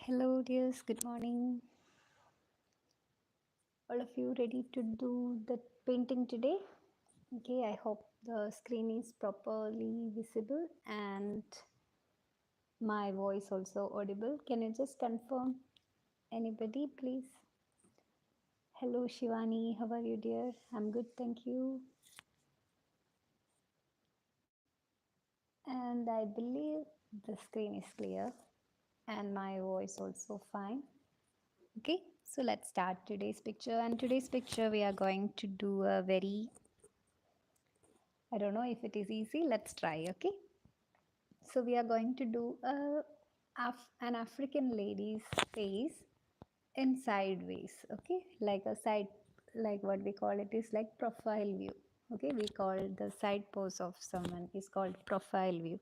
Hello, dears. Good morning. All of you ready to do the painting today? Okay, I hope the screen is properly visible and my voice also audible. Can you just confirm? Anybody, please? Hello, Shivani. How are you, dear? I'm good, thank you. And I believe the screen is clear and my voice also fine. Okay, so let's start today's picture. And today's picture, we are going to do a very, I don't know if it is easy. Let's try, okay? So we are going to do an African lady's face in sideways, okay? Like a side, like what we call it is like profile view, okay? We call the side pose of someone is called profile view.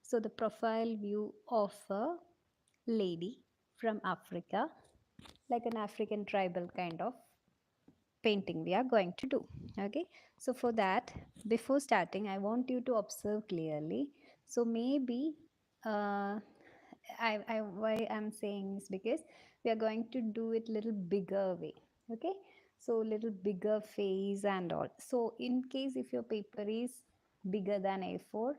So the profile view of a lady from Africa, like an African tribal kind of painting we are going to do. Okay, so for that, before starting, I want you to observe clearly. So maybe why I'm saying is because we are going to do it little bigger way. Okay, so little bigger face and all. So in case if your paper is bigger than A4,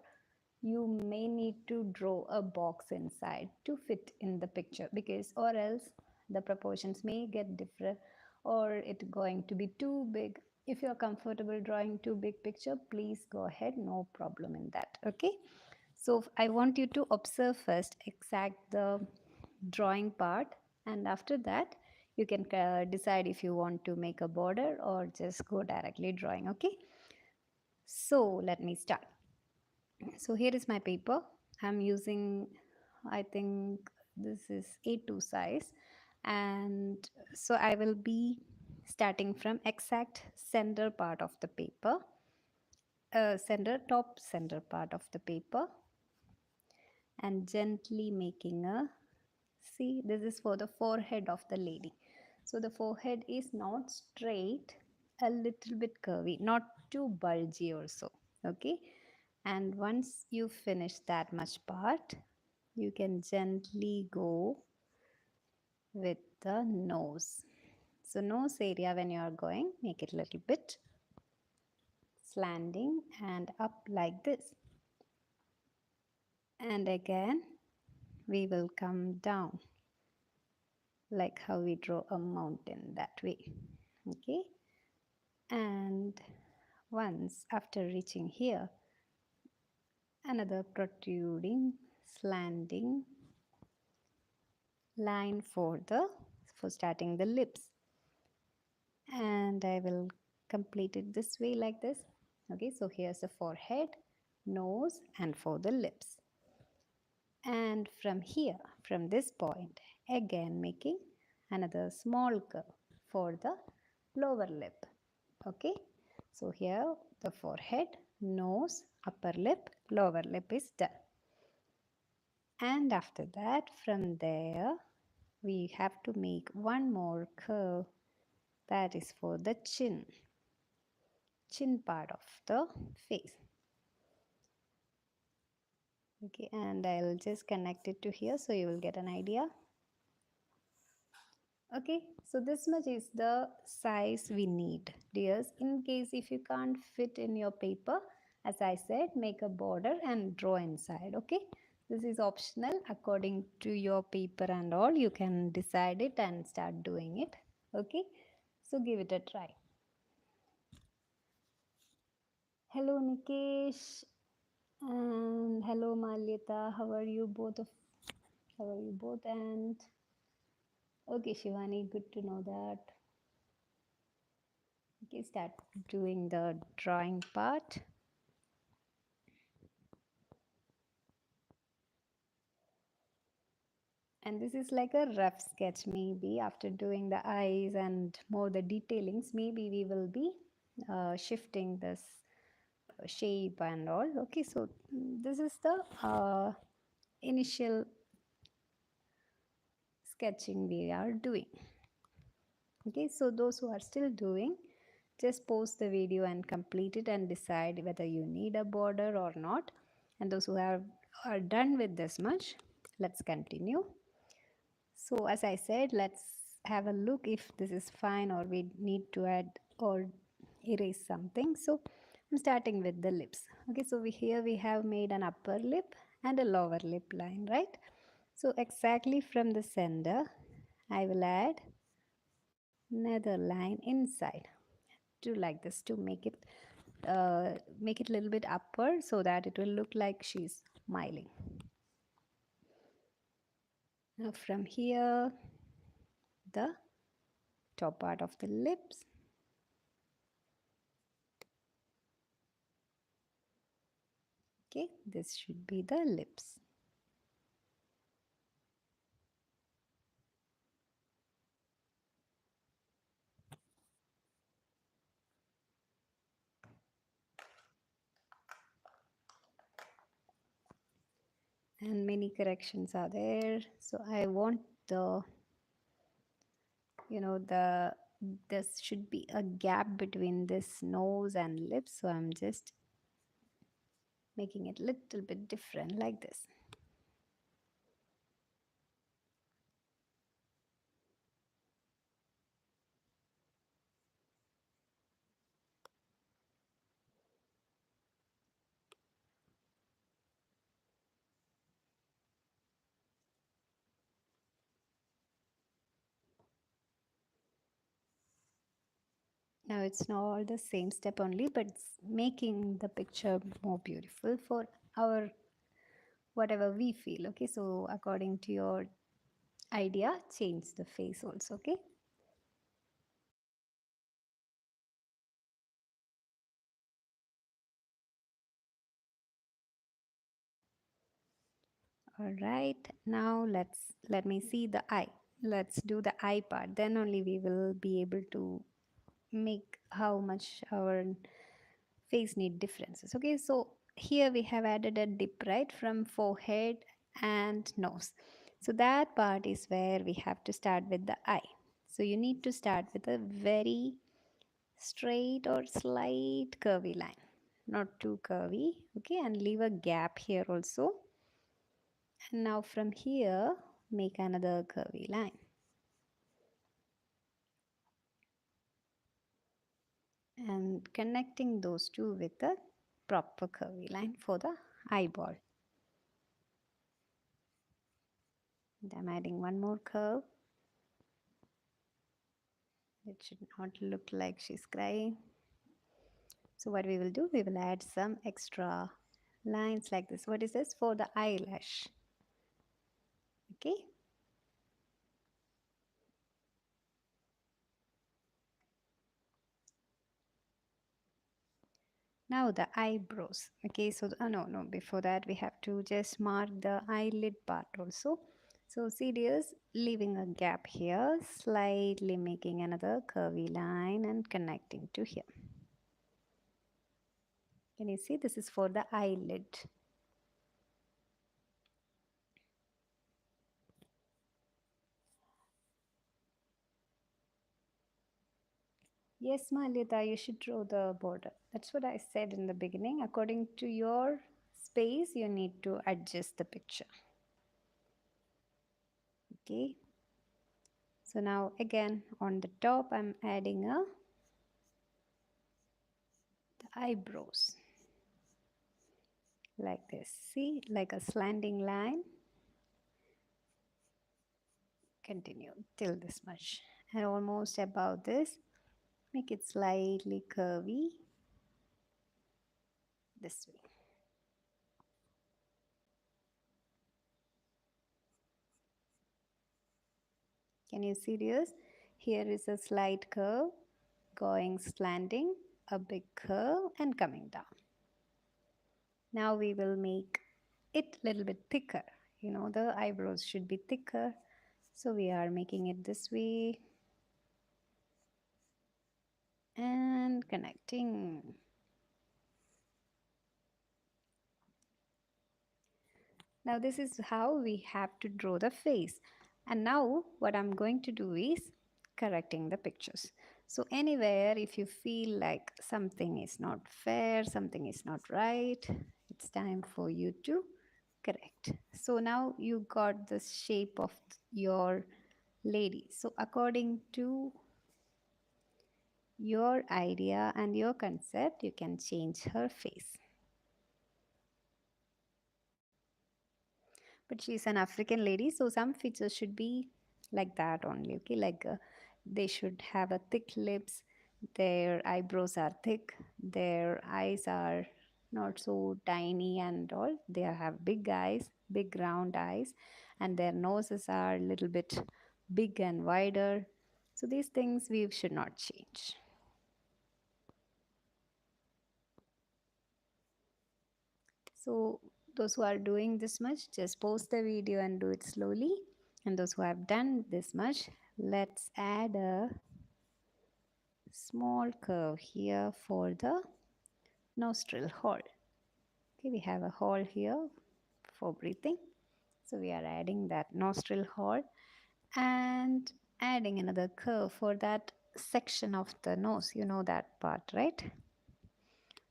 you may need to draw a box inside to fit in the picture, because or else the proportions may get different or it going to be too big. If you're comfortable drawing too big picture, please go ahead, no problem in that. Okay, so I want you to observe first exact the drawing part, and after that you can decide if you want to make a border or just go directly drawing. Okay, so let me start. So here is my paper. I'm using, I think this is A2 size, and so I will be starting from exact center part of the paper, top center part of the paper, and gently making a, see, this is for the forehead of the lady. So the forehead is not straight, a little bit curvy, not too bulgy also. Okay, and once you finish that much part, you can gently go with the nose. So nose area, when you are going, make it a little bit slanting and up like this. And again, we will come down like how we draw a mountain, that way. Okay, and once after reaching here, another protruding slanting line for starting the lips, and I will complete it this way like this. Okay, so here's the forehead, nose, and for the lips. And from here, from this point, again making another small curve for the lower lip. Okay, so here the forehead, nose, upper lip, lower lip is done. And after that, from there, we have to make one more curve, that is for the chin part of the face. Okay, and I'll just connect it to here so you will get an idea. Okay, so this much is the size we need, dears. In case if you can't fit in your paper, as I said, make a border and draw inside. Okay, this is optional according to your paper and all. You can decide it and start doing it. Okay, so give it a try. Hello Nikesh and hello Malyata. How are you both? How are you both? And okay, Shivani, good to know that. Okay, start doing the drawing part. And this is like a rough sketch. Maybe after doing the eyes and more the detailings, maybe we will be shifting this shape and all. Okay, so this is the initial sketching we are doing. Okay, so those who are still doing, just pause the video and complete it and decide whether you need a border or not. And those who are done with this much, let's continue. So as I said, let's have a look if this is fine or we need to add or erase something. So I'm starting with the lips. Okay, so here we have made an upper lip and a lower lip line, right? So exactly from the center, I will add another line inside to like this to make it a little bit upper so that it will look like she's smiling. Now from here, the top part of the lips. Okay, this should be the lips. And many corrections are there. So I want the, the this should be a gap between this nose and lips. So I'm just making it a little bit different like this. Now it's not all the same step only, but it's making the picture more beautiful for our whatever we feel. Okay, so according to your idea, change the face also. Okay. All right. Now let me see the eye. Let's do the eye part. Then only we will be able to make how much our face need differences. Okay, so here we have added a dip right from forehead and nose. So that part is where we have to start with the eye. So you need to start with a very straight or slight curvy line, not too curvy. Okay, and leave a gap here also. And now from here, make another curvy line. And connecting those two with a proper curvy line for the eyeball. And I'm adding one more curve. It should not look like she's crying. So what we will do, we will add some extra lines like this. What is this? For the eyelash. Okay. Now the eyebrows. Okay, so no, before that we have to just mark the eyelid part also. So see dears, leaving a gap here, slightly making another curvy line and connecting to here. Can you see this is for the eyelid? Yes, Malita, you should draw the border. That's what I said in the beginning. According to your space, you need to adjust the picture. Okay. So now again on the top, I'm adding the eyebrows like this. See, like a slanting line. Continue till this much. And almost above this, make it slightly curvy this way. Can you see this? Here is a slight curve going slanting, a big curve and coming down. Now we will make it a little bit thicker. The eyebrows should be thicker. So we are making it this way and connecting. Now this is how we have to draw the face. And now what I'm going to do is correcting the pictures. So anywhere if you feel like something is not fair, something is not right, it's time for you to Correct. So now you got the shape of your lady. So according to your idea and your concept, you can change her face. But she's an African lady, so some features should be like that only. Okay, like they should have a thick lips, their eyebrows are thick, their eyes are not so tiny and all. They have big eyes, big round eyes, and their noses are a little bit big and wider. So these things we should not change. So those who are doing this much, just pause the video and do it slowly. And those who have done this much, let's add a small curve here for the nostril hole. Okay, we have a hole here for breathing. So we are adding that nostril hole and adding another curve for that section of the nose. You know that part, right?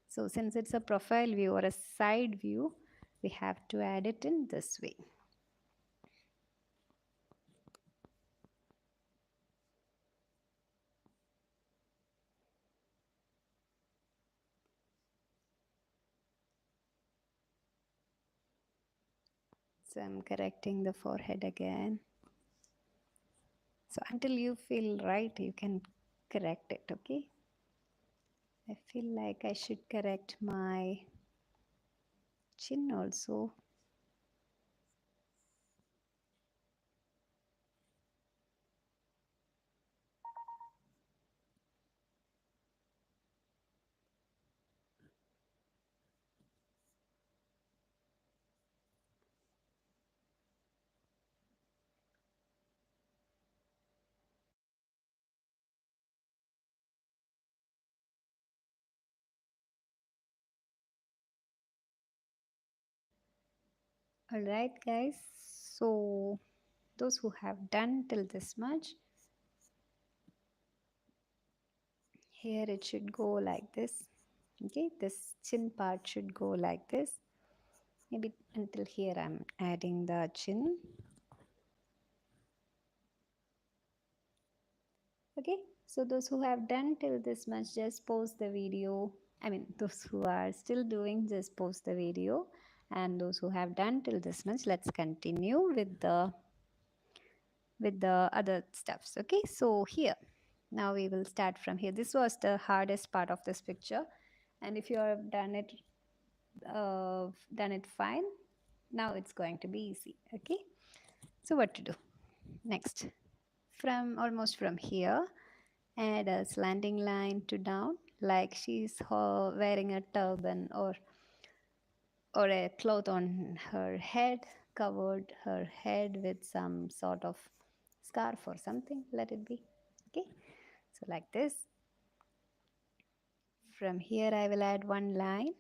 So since it's a profile view or a side view, we have to add it in this way. So I'm correcting the forehead again. So until you feel right, you can correct it, okay? I feel like I should correct my chin also. All right, guys. So those who have done till this much, here it should go like this. Okay, this chin part should go like this. Maybe until here I'm adding the chin. Okay, so those who have done till this much, just pause the video. I mean, those who are still doing, just pause the video. And those who have done till this much, let's continue with the other stuffs. Okay, so here, now we will start from here. This was the hardest part of this picture, and if you have done it fine, now it's going to be easy. Okay, so what to do next? From almost from here, add a slanting line to down, like she's wearing a turban or a cloth on her head, covered her head with some sort of scarf or something. Let it be. Okay, so like this. From here, I will add one line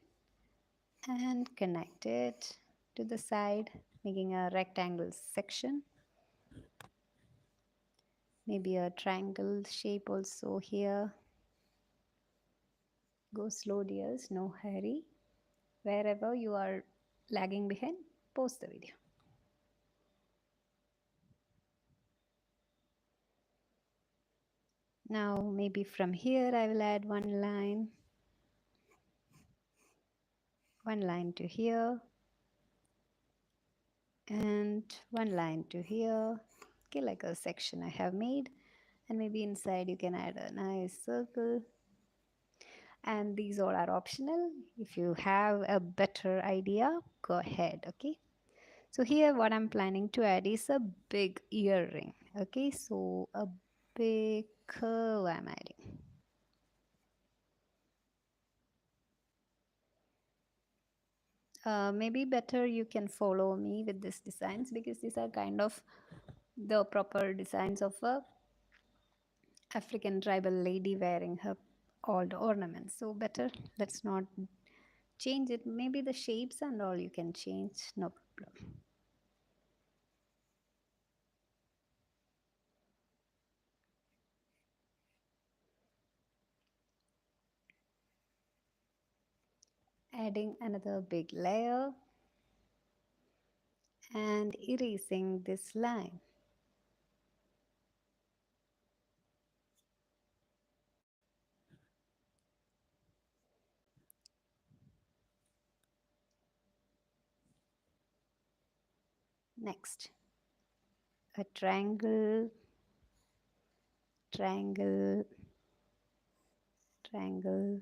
and connect it to the side, making a rectangle section. Maybe a triangle shape also here. Go slow, dears, no hurry. Wherever you are lagging behind, pause the video. Now maybe from here I will add one line to here, and one line to here. Okay, like a section I have made, and maybe inside you can add a nice circle. And these all are optional. If you have a better idea, go ahead. Okay, so here what I'm planning to add is a big earring. Okay, so a big curve I'm adding. Maybe better you can follow me with these designs, because these are kind of the proper designs of a African tribal lady wearing her all the ornaments. So better let's not change it. Maybe the shapes and all you can change, no problem. Adding another big layer. and erasing this line. Next, a triangle, triangle, triangle.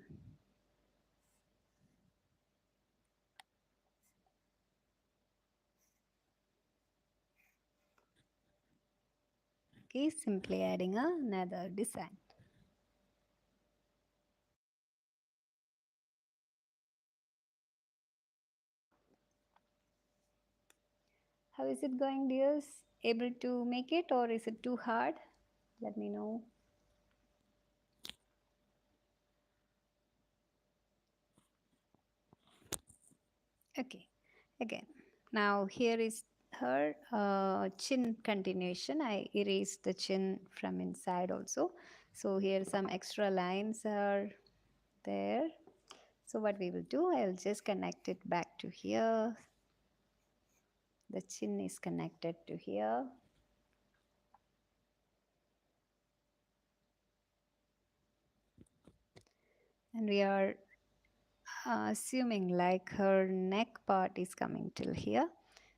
Okay, simply adding another design. How is it going, dears? Able to make it or is it too hard? Let me know. Okay, again. Now here is her chin continuation. I erased the chin from inside also. So here some extra lines are there. So what we will do, I'll just connect it back to here. The chin is connected to here. And we are assuming like her neck part is coming till here.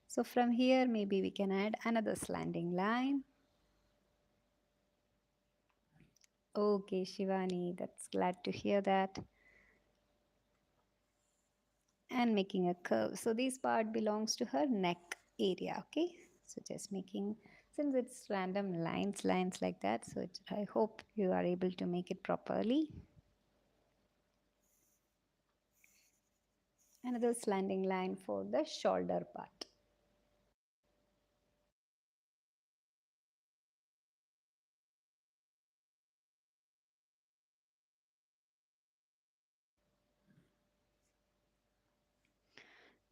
So from here, maybe we can add another slanting line. Okay, Shivani, that's glad to hear that. And making a curve. So this part belongs to her neck area, okay? So just making, since it's random lines like that, so I hope you are able to make it properly. Another slanting line for the shoulder part.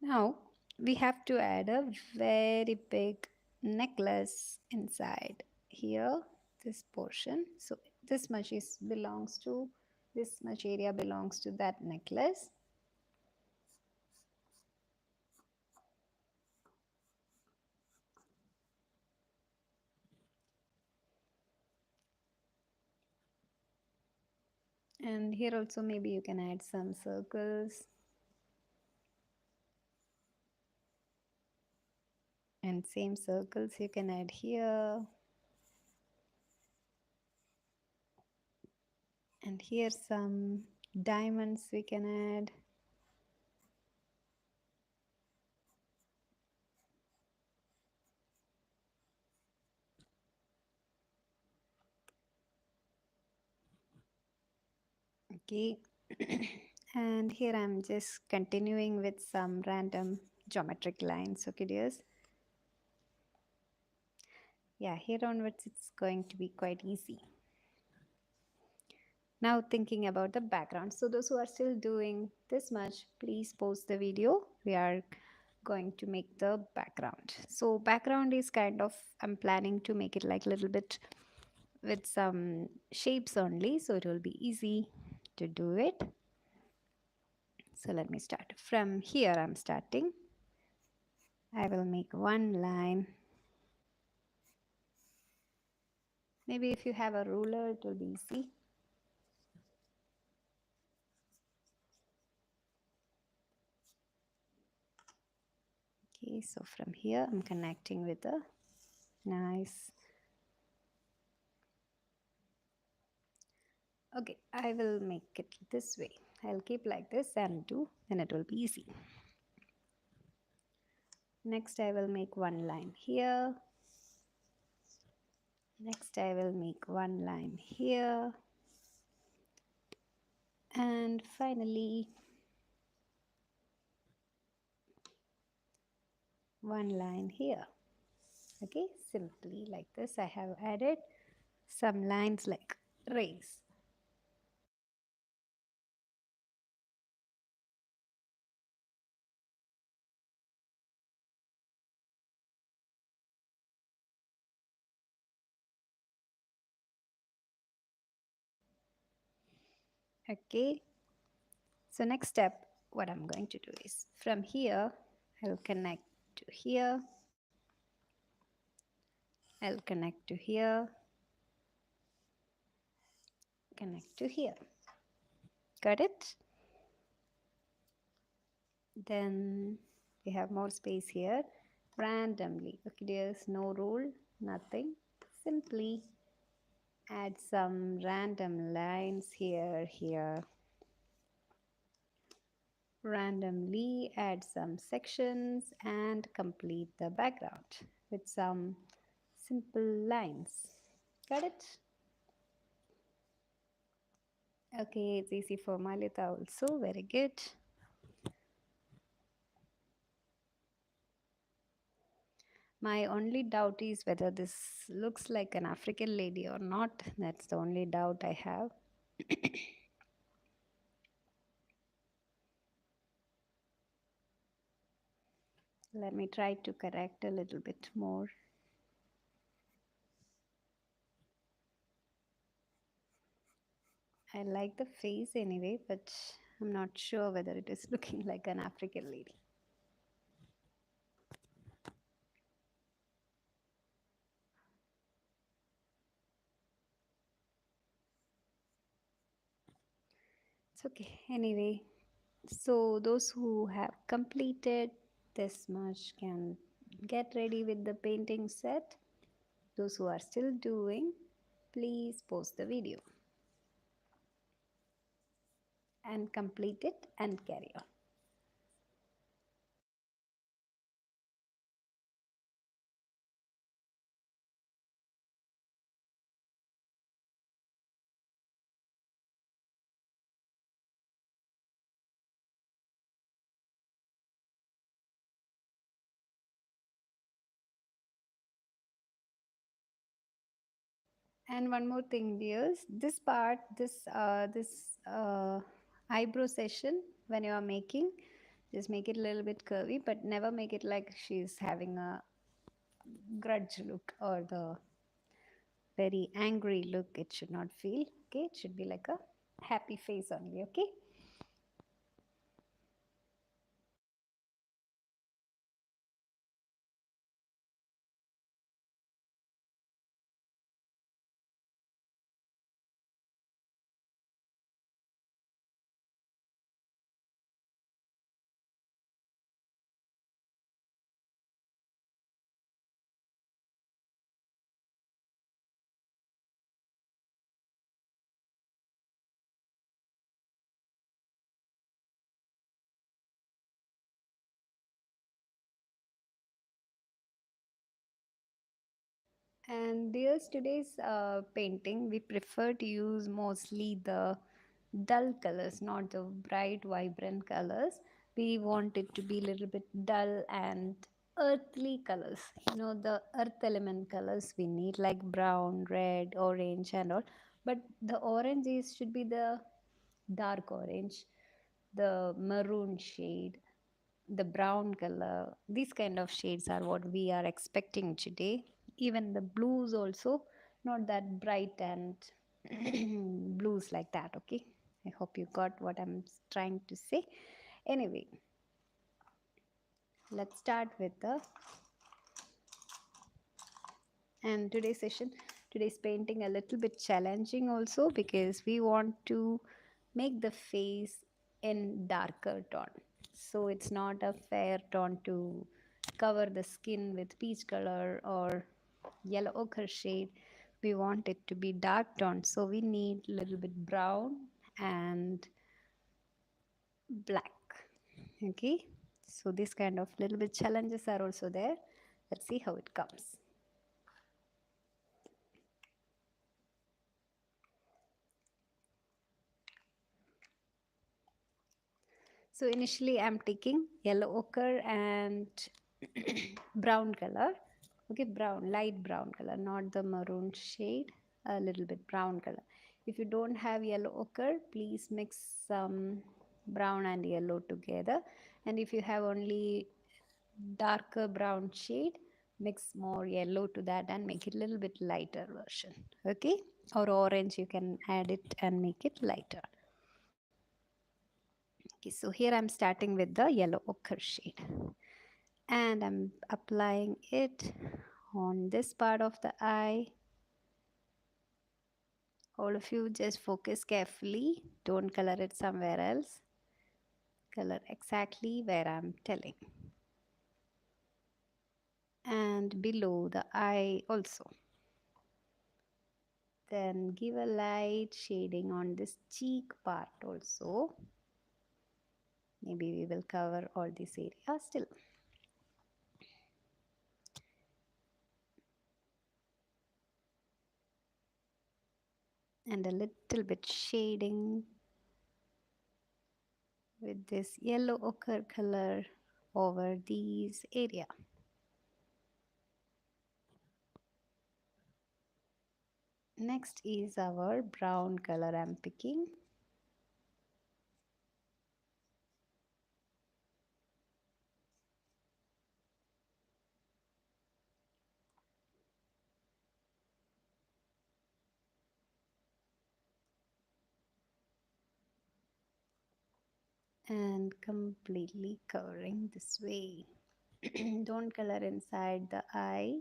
Now we have to add a very big necklace inside here, this portion. So this much is belongs to, this much area belongs to that necklace. And here also maybe you can add some circles. And same circles you can add here. And here some diamonds we can add. Okay. And here I'm just continuing with some random geometric lines. Okay, dears. Yeah, here onwards it's going to be quite easy. Now thinking about the background. So those who are still doing this much, please pause the video. We are going to make the background. So background is kind of, I'm planning to make it like a little bit with some shapes only. So it will be easy to do it. So let me start. From here I'm starting. I will make one line. Maybe if you have a ruler, it will be easy. Okay, so from here I'm connecting with a nice. Okay, I will make it this way. I'll keep like this and do, then it will be easy. Next I will make one line here. Next I will make one line here. And finally one line here. Okay, simply like this I have added some lines like rays. Okay, so next step what I'm going to do is from here I'll connect to here I'll connect to here, connect to here. Got it? Then we have more space here. Randomly. Okay, there's no rule, nothing. Simply add some random lines here. Randomly add some sections and complete the background with some simple lines. Got it? Okay, it's easy for Malita also. Very good. My only doubt is whether this looks like an African lady or not. That's the only doubt I have. Let me try to correct a little bit more. I like the face anyway, but I'm not sure whether it is looking like an African lady. It's okay. Anyway, so those who have completed this much can get ready with the painting set. Those who are still doing, please pause the video and complete it and carry on. And one more thing, dears, this part, this eyebrow session, when you are making, just make it a little bit curvy, but never make it like she's having a grudge look or the very angry look. It should not feel. Okay, it should be like a happy face only. Okay. And dears, today's painting, we prefer to use mostly the dull colors, not the bright, vibrant colors. We want it to be a little bit dull and earthly colors. You know, the earth element colors we need, like brown, red, orange, and all. But the orange is should be the dark orange, the maroon shade, the brown color. These kind of shades are what we are expecting today. Even the blues also, not that bright and blues like that. Okay, I hope you got what I'm trying to say. Anyway, let's start with the and today's session, today's painting a little bit challenging also, because we want to make the face in darker tone. So it's not a fair tone to cover the skin with peach color or yellow ochre shade. We want it to be dark tone, so we need a little bit brown and black. Okay, so this kind of little bit challenges are also there. Let's see how it comes. So initially I'm taking yellow ochre and brown color. Okay, brown, light brown color, not the maroon shade, a little bit brown color. If you don't have yellow ochre, please mix some brown and yellow together. And if you have only darker brown shade, mix more yellow to that and make it a little bit lighter version. Okay, or orange, you can add it and make it lighter. Okay, so here I'm starting with the yellow ochre shade and I'm applying it on this part of the eye. All of you just focus carefully. Don't color it somewhere else. Color exactly where I'm telling. And below the eye also. Then give a light shading on this cheek part also. Maybe we will cover all this area still. And a little bit shading with this yellow ochre color over these area. Next is our brown color I'm picking. And completely covering this way. Don't color inside the eye.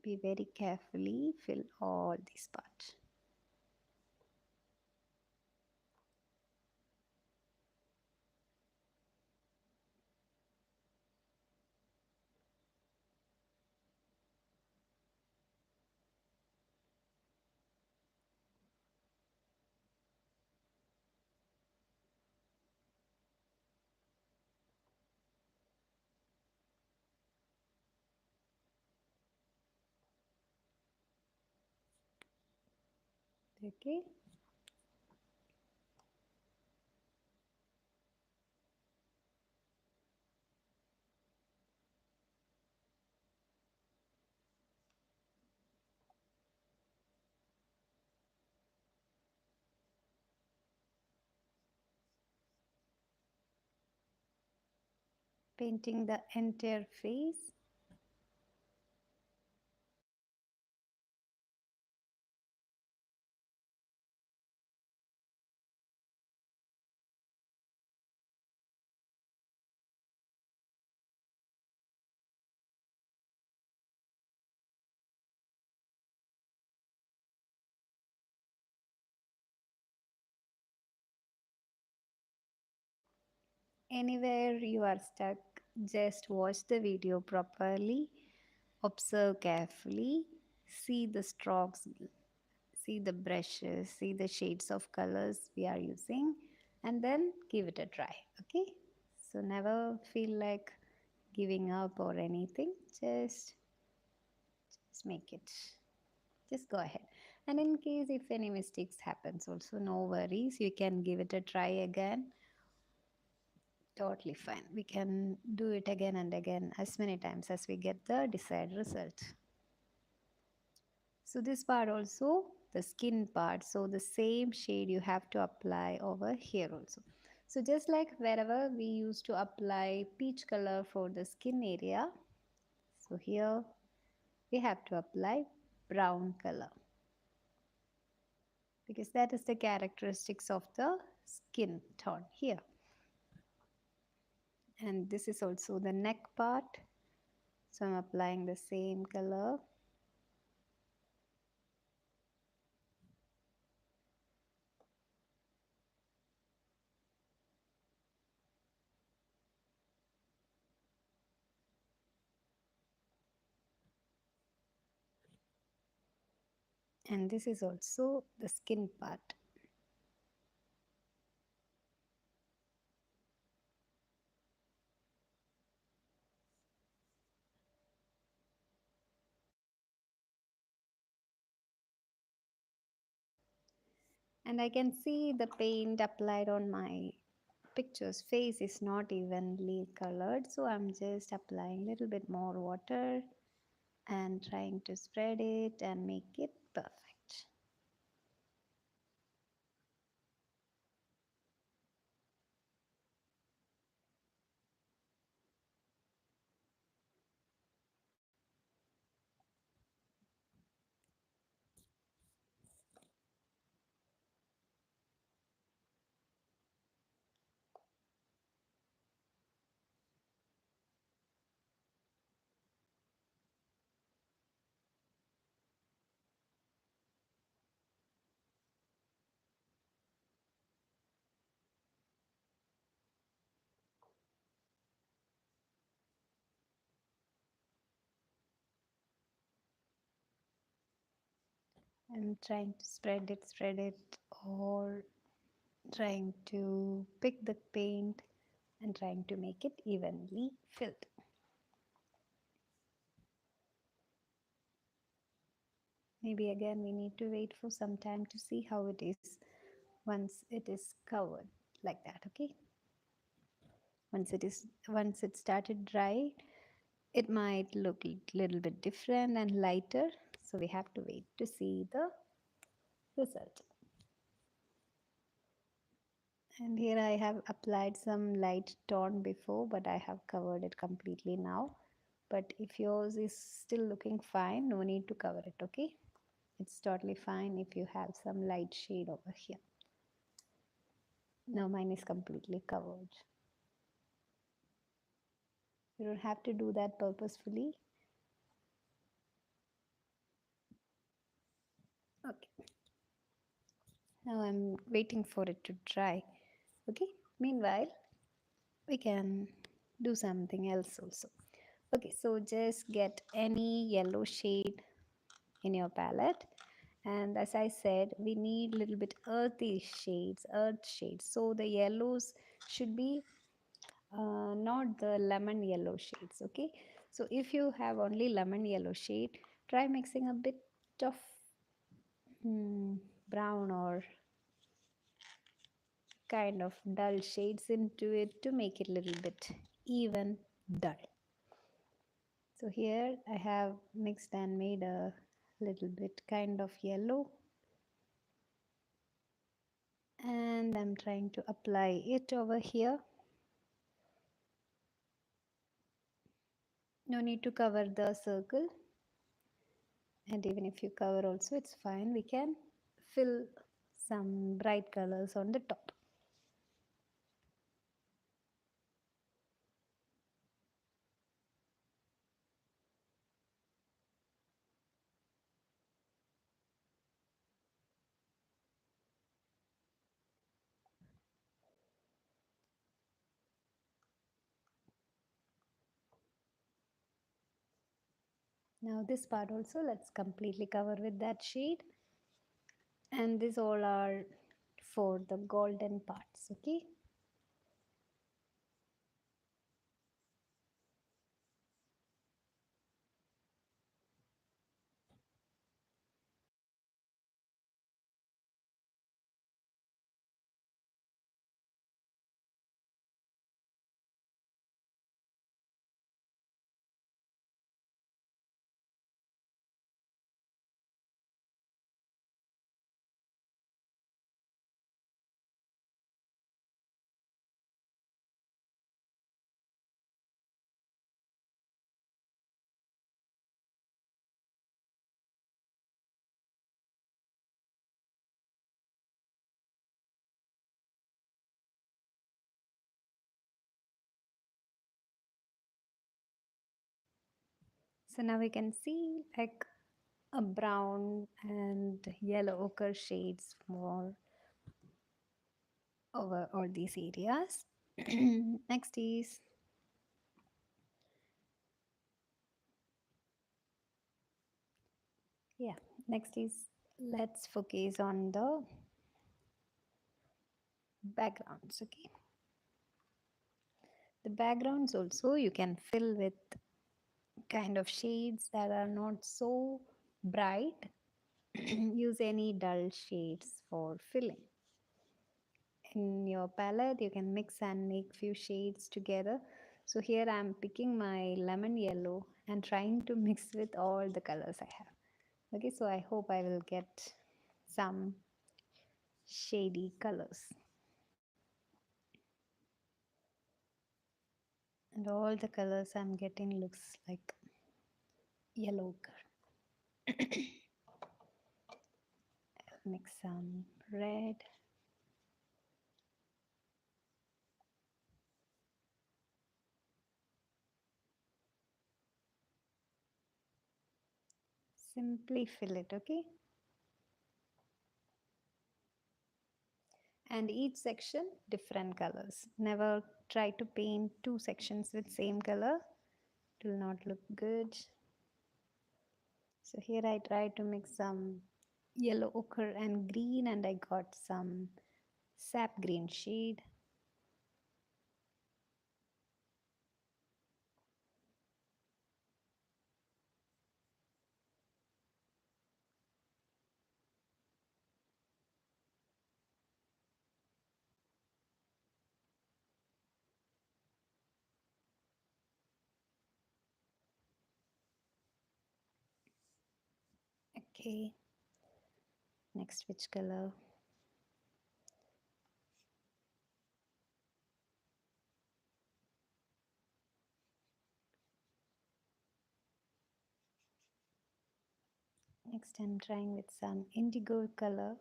Be very carefully fill all these parts. Okay. Painting the entire face. Anywhere you are stuck, just watch the video properly, observe carefully, see the strokes, see the brushes, see the shades of colors we are using, and then give it a try. Okay? So never feel like giving up or anything. Just make it. Just go ahead. And in case if any mistakes happens also, no worries. You can give it a try again. Totally fine. We can do it again and again as many times as we get the desired result. So this part also, the skin part, so the same shade you have to apply over here also. So just like wherever we used to apply peach color for the skin area, so here we have to apply brown color because that is the characteristics of the skin tone here. And this is also the neck part, so I'm applying the same color. And this is also the skin part. And I can see the paint applied on my picture's face is not evenly colored, so I'm just applying a little bit more water and trying to spread it and make it perfect. I'm trying to spread it, or trying to pick the paint and trying to make it evenly filled. Maybe again we need to wait for some time to see how it is once it is covered like that. Okay, once it started dry, it might look a little bit different and lighter, so we have to wait to see the result. And here I have applied some light tone before, but I have covered it completely now. But if yours is still looking fine, no need to cover it. Okay, it's totally fine if you have some light shade over here. Now mine is completely covered. You don't have to do that purposefully. Okay, now I'm waiting for it to dry. Okay, meanwhile we can do something else also. Okay, so just get any yellow shade in your palette, and as I said, we need a little bit earth shades, so the yellows should be not the lemon yellow shades. Okay, so if you have only lemon yellow shade, try mixing a bit of brown or kind of dull shades into it to make it a little bit even dull. So here I have mixed and made a little bit kind of yellow, and I'm trying to apply it over here. No need to cover the circle, and even if you cover also it's fine. We can fill some bright colors on the top. Now this part also let's completely cover with that shade, and these all are for the golden parts. Okay, so now we can see like a brown and yellow ochre shades more over all these areas. Next is, yeah, next is, let's focus on the backgrounds. Okay, the backgrounds also you can fill with kind of shades that are not so bright. Use any dull shades for filling. In your palette you can mix and make few shades together. So here I am picking my lemon yellow and trying to mix with all the colors I have. Okay, so I hope I will get some shady colors, and all the colors I'm getting looks like yellow ochre. Mix some red. Simply fill it. Okay, and each section different colors. Never try to paint two sections with same color, it will not look good. So here I try to mix some yellow ochre and green, and I got some sap green shade. Okay, next which color? Next I'm trying with some indigo color.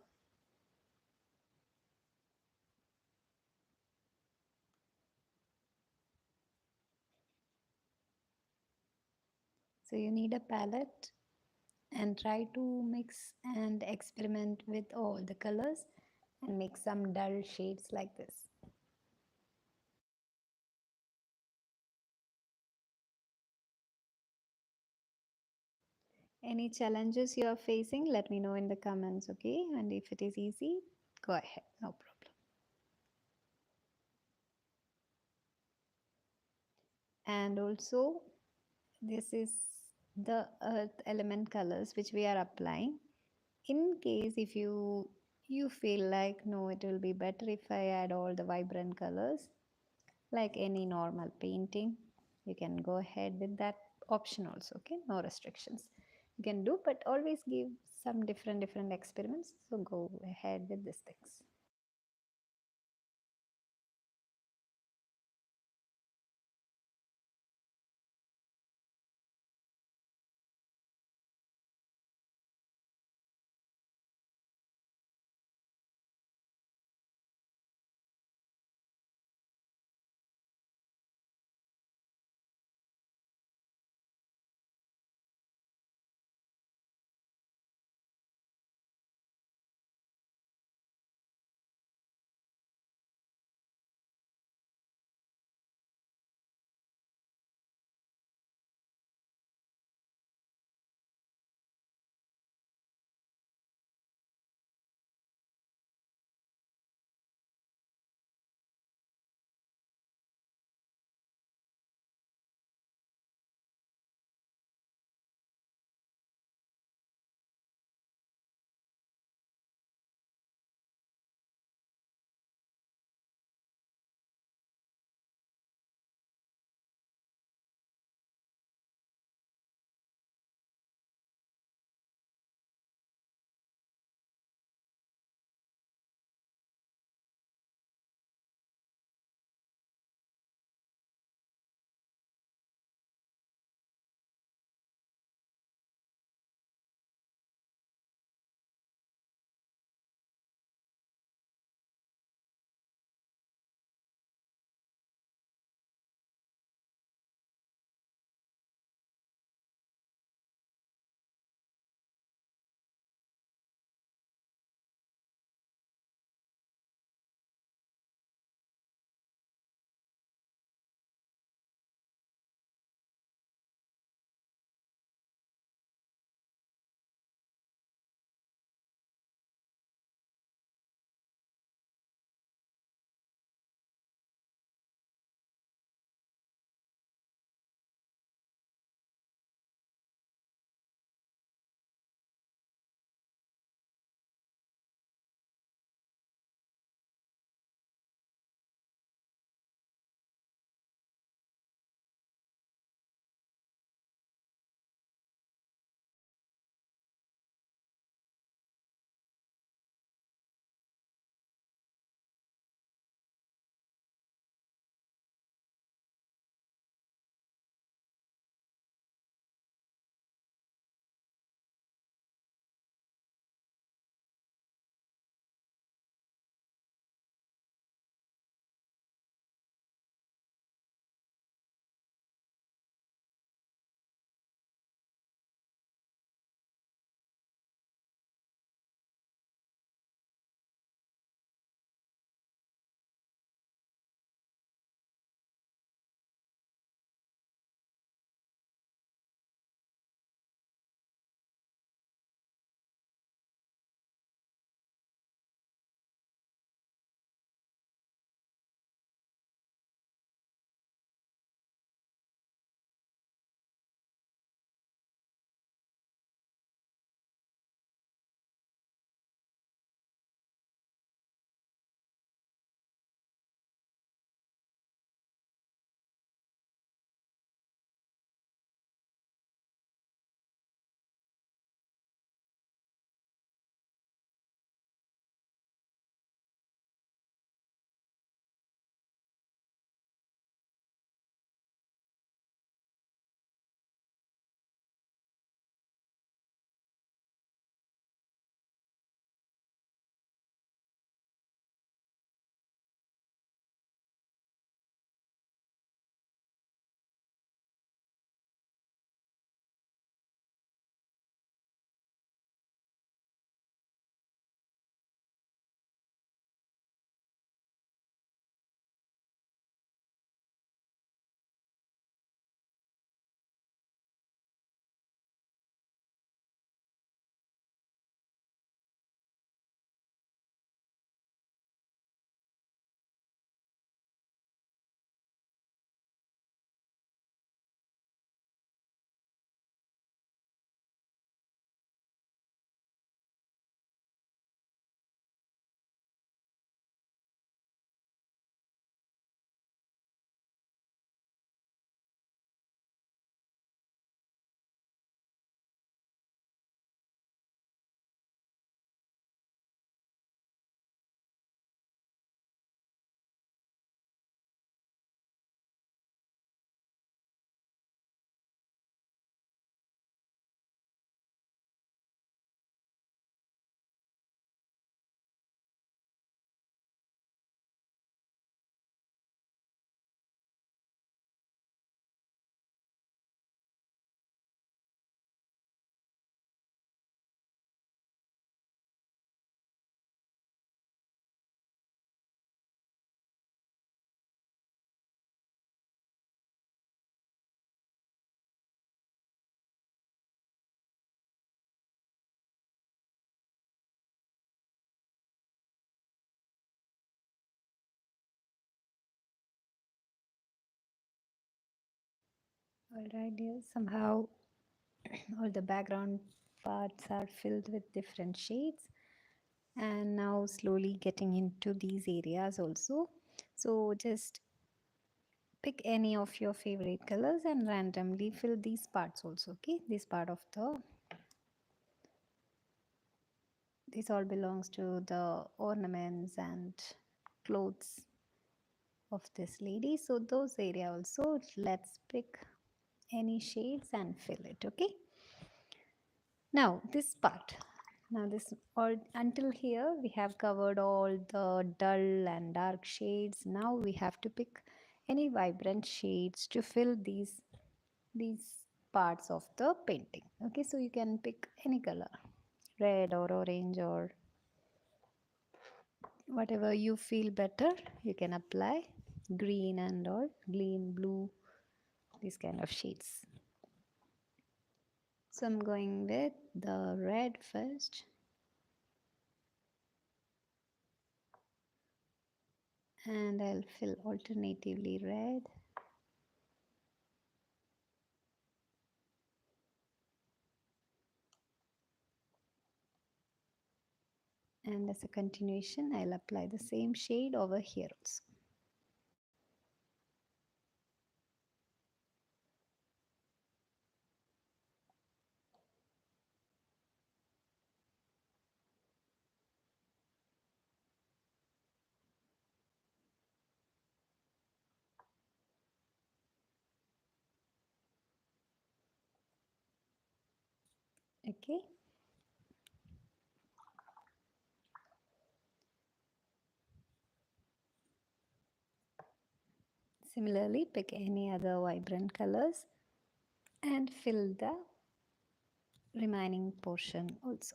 So you need a palette and try to mix and experiment with all the colors and make some dull shades like this. Any challenges you are facing, let me know in the comments, okay? And if it is easy, go ahead, no problem. And also, this is the earth element colors which we are applying. In case if you feel like no, it will be better if I add all the vibrant colors, like any normal painting, you can go ahead with that option also, okay? No restrictions, you can do, but always give some different experiments, so go ahead with these things. Alright, dear. Somehow all the background parts are filled with different shades, and now slowly getting into these areas also. So just pick any of your favorite colors and randomly fill these parts also. Okay, this part of the, this all belongs to the ornaments and clothes of this lady. So those area also, let's pick any shades and fill it. Okay, now this part, now this all until here we have covered all the dull and dark shades. Now we have to pick any vibrant shades to fill these parts of the painting. Okay, so you can pick any color, red or orange or whatever you feel better, you can apply. Green and all, green, blue, these kind of shades. So I'm going with the red first, and I'll fill alternatively red and as a continuation I'll apply the same shade over here also. Okay, similarly pick any other vibrant colors and fill the remaining portion also.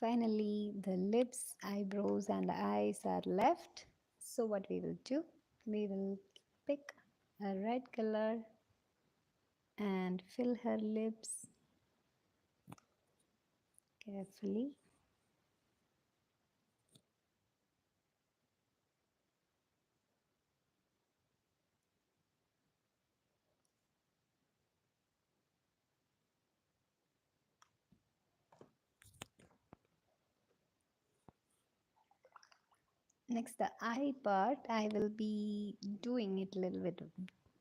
Finally, the lips, eyebrows and eyes are left. So what we will do, we will pick a red color and fill her lips carefully. Next, the eye part, I will be doing it a little bit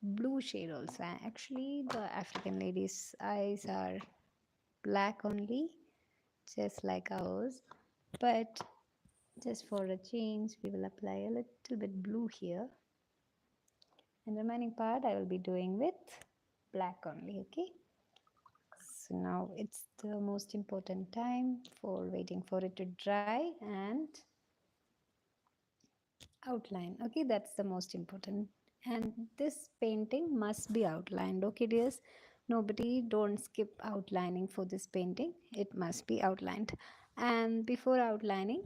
blue shade also. Actually, the African ladies' eyes are black only, just like ours. But just for a change, we will apply a little bit blue here. And remaining part I will be doing with black only. Okay. So now it's the most important time for waiting for it to dry and outline. Okay, that's the most important. And this painting must be outlined. Okay, dears. Nobody don't skip outlining for this painting. It must be outlined. And before outlining,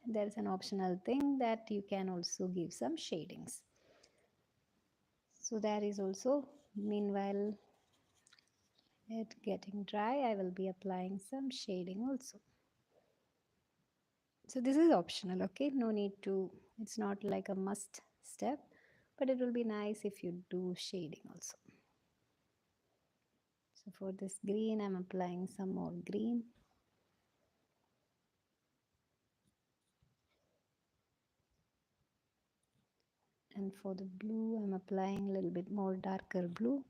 there's an optional thing that you can also give some shadings. So that is also, meanwhile it getting dry, I will be applying some shading also. So this is optional, okay? No need to, it's not like a must step, but it will be nice if you do shading also. So for this green, I'm applying some more green. And for the blue, I'm applying a little bit more darker blue.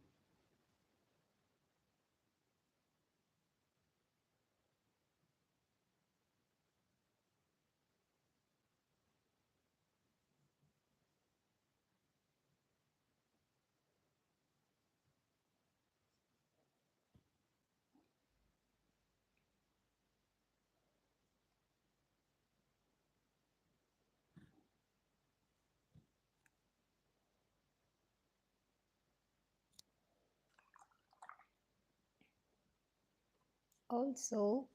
Also,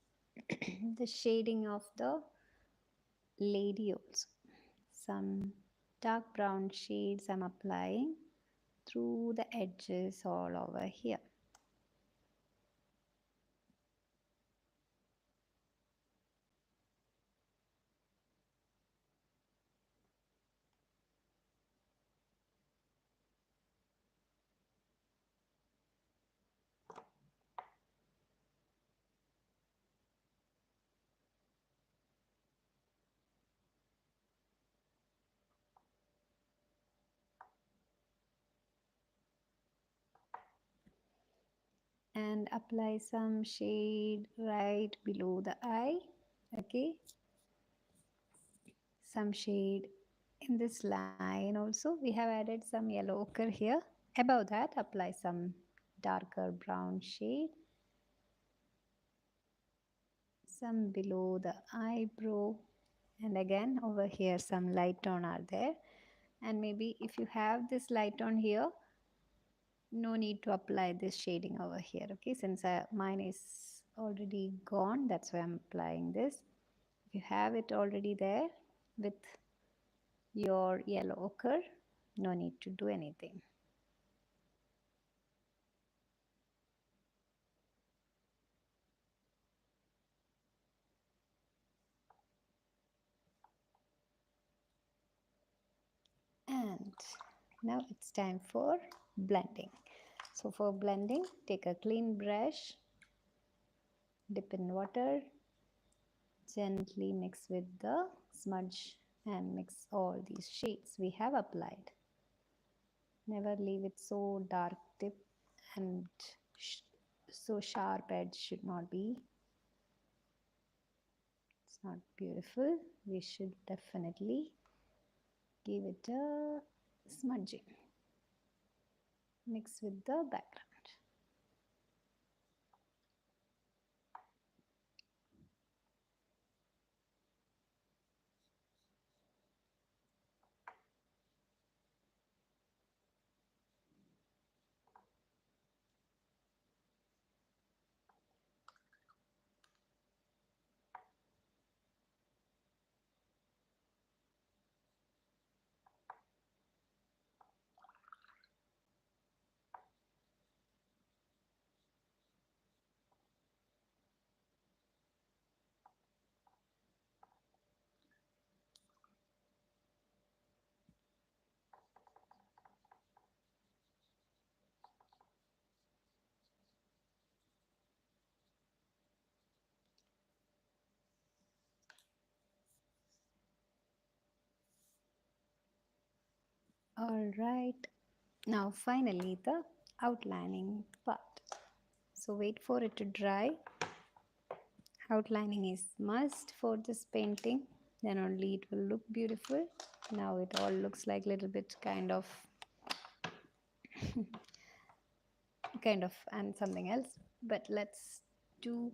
the shading of the lady also. Some dark brown shades I'm applying through the edges all over here. And apply some shade right below the eye. Okay, some shade in this line also. We have added some yellow ochre here. Above that, apply some darker brown shade, some below the eyebrow, and again over here some light tone are there. And maybe if you have this light tone here, no need to apply this shading over here. Okay, since mine is already gone, that's why I'm applying this. If you have it already there with your yellow ochre, no need to do anything. And now it's time for blending. So for blending, take a clean brush, dip in water, gently mix with the smudge and mix all these shades we have applied. Never leave it so dark tip and so sharp edge should not be. It's not beautiful. We should definitely give it a smudging. Mix with the background. All right. Now finally the outlining part. So wait for it to dry. Outlining is must for this painting, then only it will look beautiful. Now it all looks like little bit kind of and something else, but let's do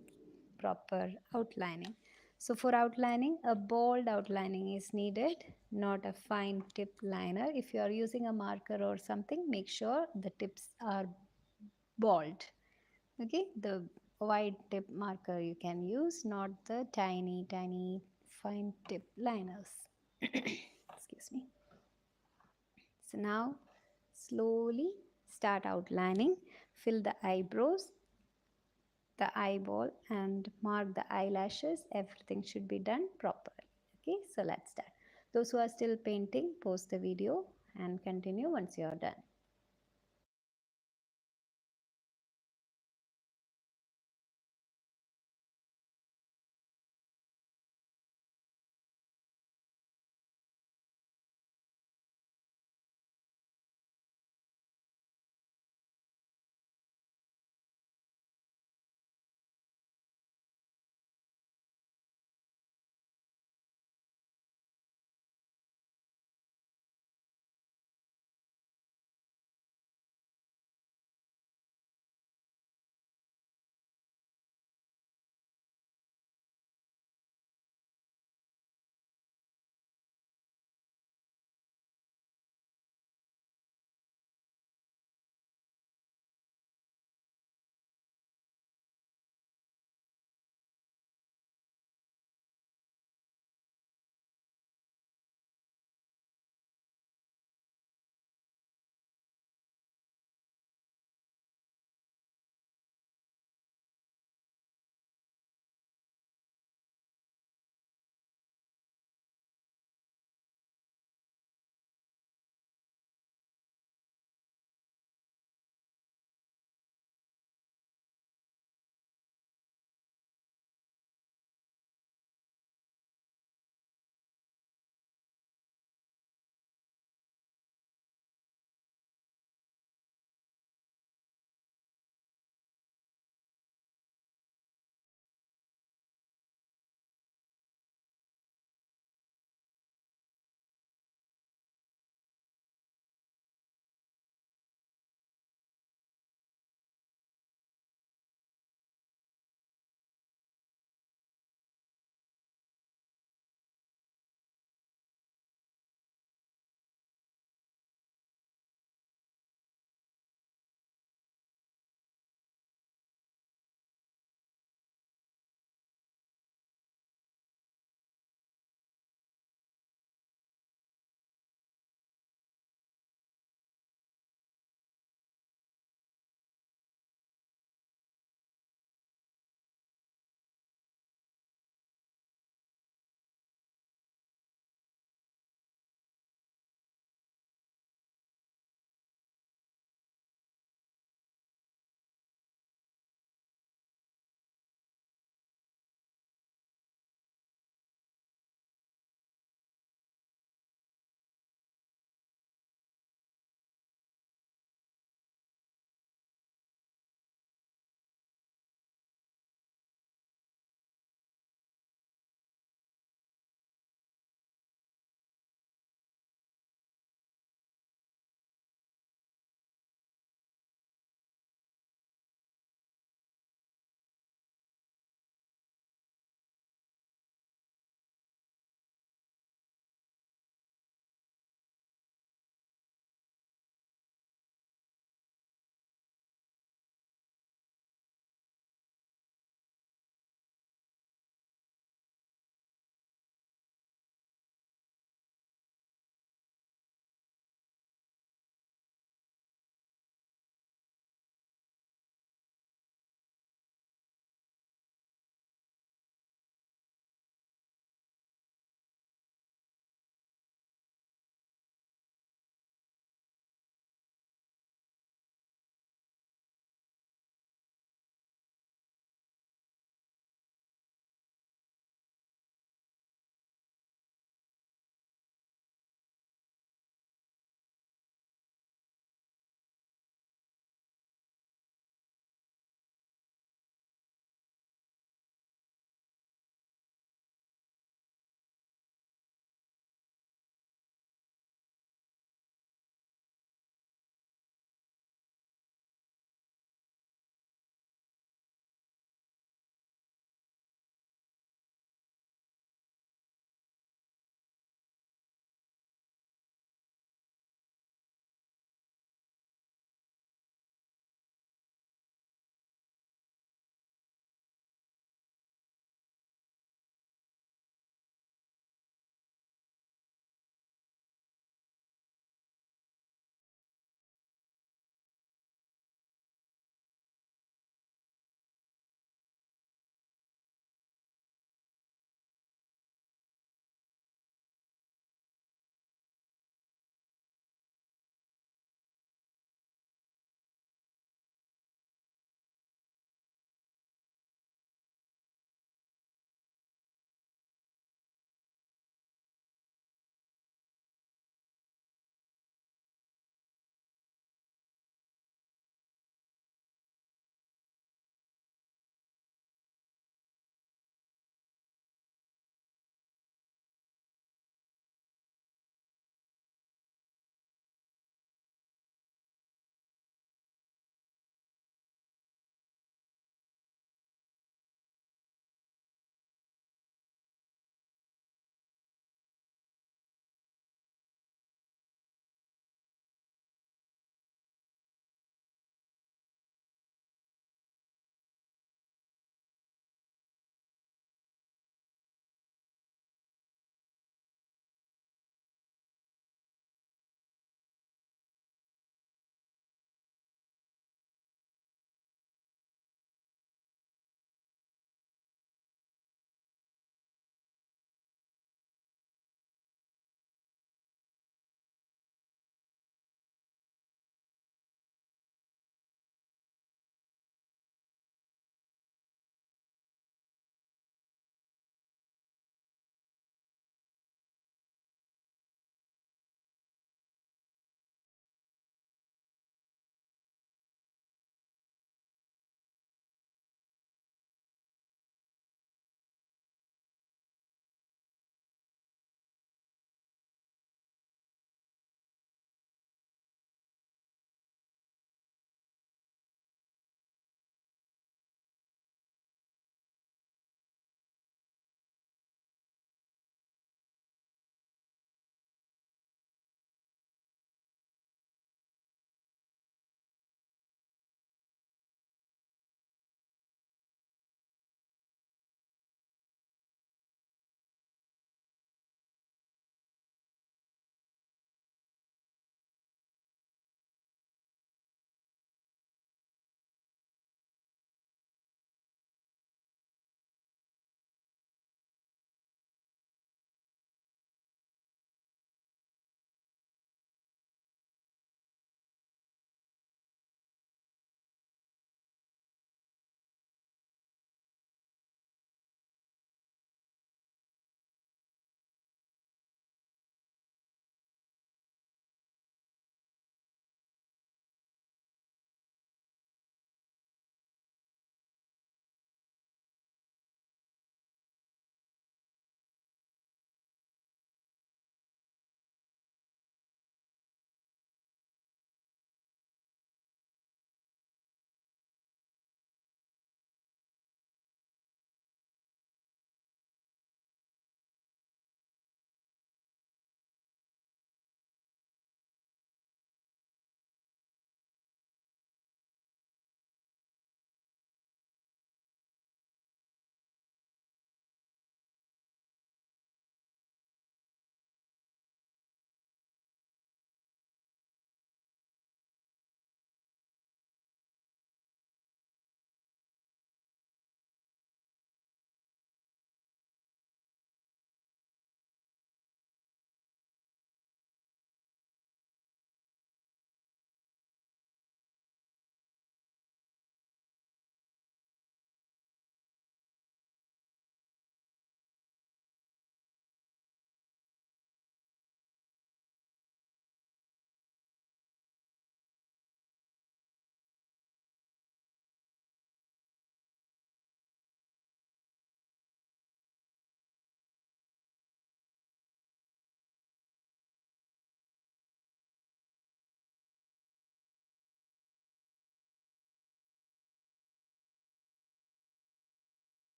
proper outlining. So for outlining, a bold outlining is needed, not a fine tip liner. If you are using a marker or something, make sure the tips are bold. Okay, the wide tip marker you can use, not the tiny fine tip liners. Excuse me. So now slowly start outlining, fill the eyebrows, the eyeball, and mark the eyelashes. Everything should be done properly. Okay, so let's start. Those who are still painting, pause the video and continue once you are done.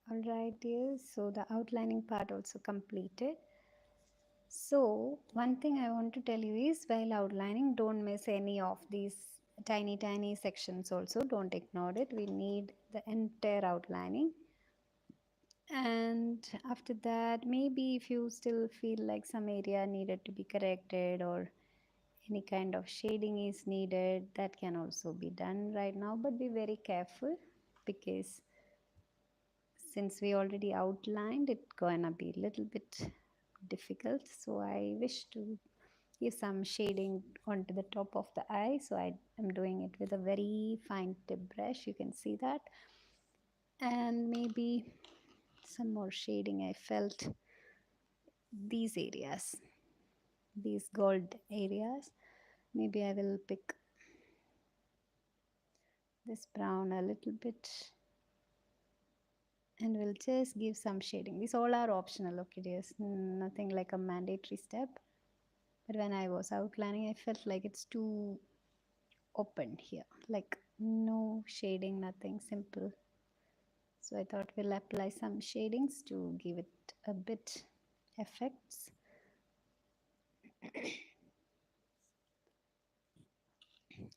All right, dear. So the outlining part also completed. So one thing I want to tell you is while outlining, don't miss any of these tiny sections also. Don't ignore it. We need the entire outlining. And after that, maybe if you still feel like some area needed to be corrected or any kind of shading is needed, that can also be done right now. But be very careful because since we already outlined, it's gonna be a little bit difficult. So I wish to give some shading onto the top of the eye. So I am doing it with a very fine tip brush. You can see that. And maybe some more shading I felt these areas, these gold areas. Maybe I will pick this brown a little bit and we'll just give some shading. These all are optional, okay dears, nothing like a mandatory step. But when I was outlining, I felt like it's too open here, like no shading, nothing, simple. So I thought we'll apply some shadings to give it a bit effects.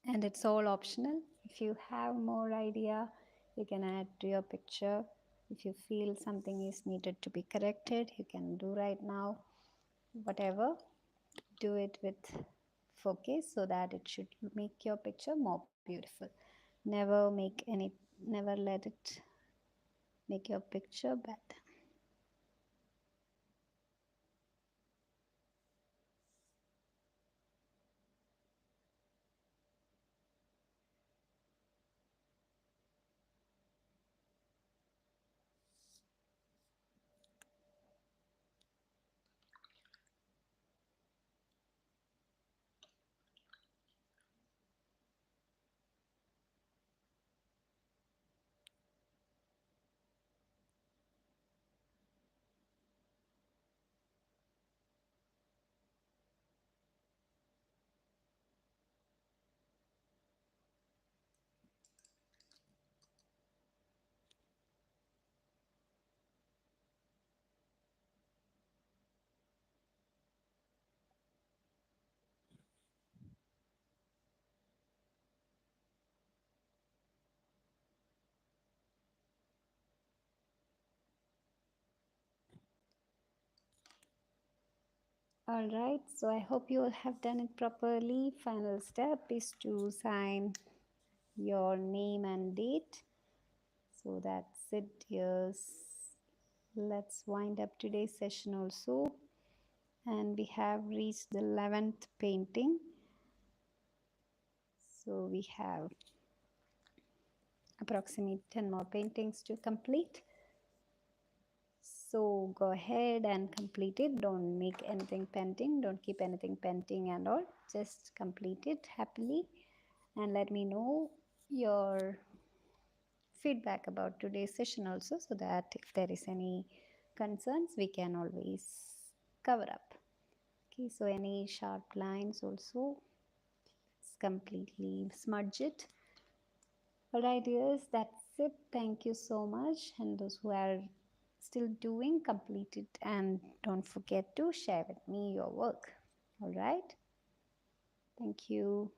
And it's all optional. If you have more idea, you can add to your picture. If you feel something is needed to be corrected, you can do right now. Whatever, do it with focus so that it should make your picture more beautiful. Never let it make your picture bad. All right, so I hope you will have done it properly. Final step is to sign your name and date. So that's it, dears. Let's wind up today's session also. And we have reached the 11th painting. So we have approximately 10 more paintings to complete. So go ahead and complete it. Don't make anything pending. Don't keep anything pending and all. Just complete it happily and let me know your feedback about today's session also, so that if there is any concerns we can always cover up. Okay, so any sharp lines also, let's completely smudge it. All right, dears, that's it. Thank you so much. And those who are still doing, complete it and don't forget to share with me your work. All right. Thank you.